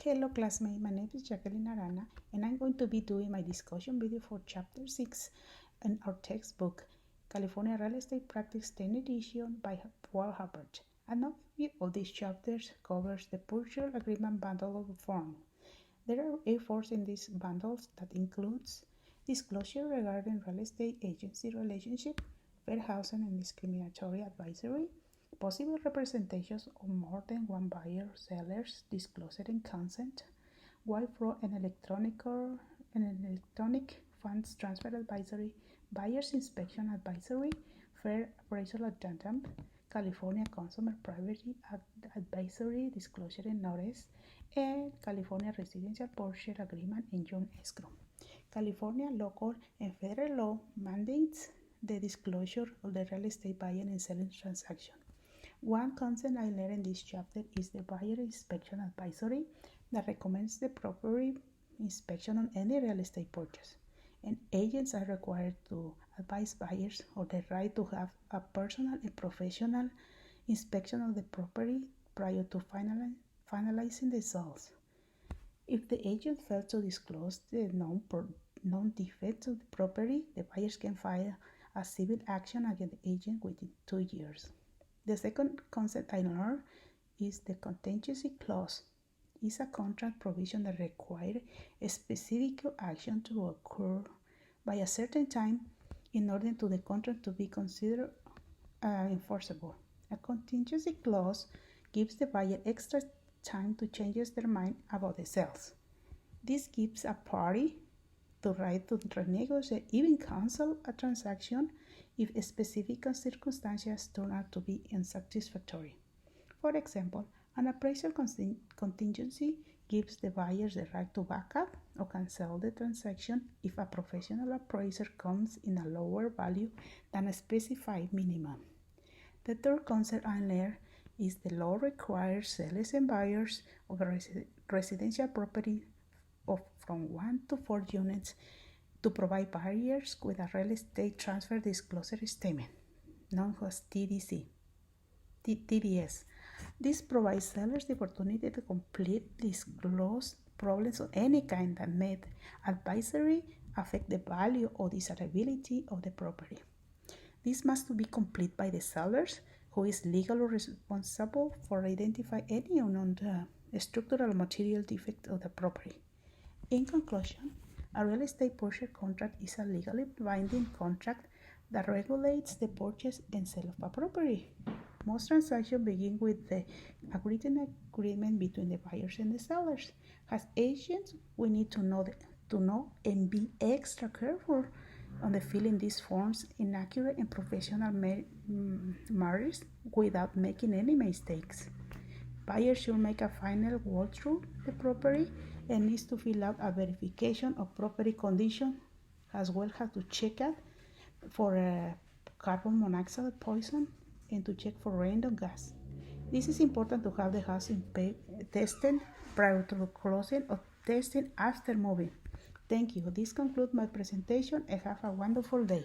Hello classmates, my name is Jacqueline Arana and I'm going to be doing my discussion video for chapter 6 in our textbook, California Real Estate Practice 10 edition by Walt Huber. An overview of these chapters covers the purchase agreement bundle of form. There are 8 forms in these bundles that includes disclosure regarding real estate agency relationship, fair housing and discriminatory advisory, possible representations of more than one buyer or sellers, disclosure and consent, wire fraud and electronic funds transfer advisory, buyer's inspection advisory, fair appraisal addendum, California Consumer Privacy Advisory Disclosure and Notice, and California Residential Purchase Agreement and Joint Escrow. California local and federal law mandates the disclosure of the real estate buying and selling transaction. One concept I learned in this chapter is the buyer inspection advisory that recommends the proper inspection on any real estate purchase. And agents are required to advise buyers of the right to have a personal and professional inspection of the property prior to finalizing the sales. If the agent fails to disclose the known defects of the property, the buyers can file a civil action against the agent within 2 years. The second concept I learned is the contingency clause. It's a contract provision that requires a specific action to occur by a certain time in order to the contract to be considered enforceable. A contingency clause gives the buyer extra time to change their mind about the sales. This gives a party the right to renegotiate, even cancel a transaction if specific circumstances turn out to be unsatisfactory. For example, an appraisal contingency gives the buyers the right to back up or cancel the transaction if a professional appraiser comes in a lower value than a specified minimum. The third concept I learned is the law requires sellers and buyers of a residential property from 1 to 4 units to provide buyers with a real estate transfer disclosure statement, known as TDS. This provides sellers the opportunity to completely disclose problems of any kind that may advisory affect the value or desirability of the property. This must be complete by the sellers, who is legally responsible for identifying any unknown structural material defect of the property. In conclusion, a real estate purchase contract is a legally binding contract that regulates the purchase and sale of a property. Most transactions begin with the written agreement between the buyers and the sellers. As agents, we need to know and be extra careful on the filling these forms in accurate and professional manners without making any mistakes. Buyers should make a final walkthrough the property and needs to fill out a verification of property condition, as well as to check out for carbon monoxide poison and to check for random gas. This is important to have the house tested prior to closing or testing after moving. Thank you. This concludes my presentation and have a wonderful day.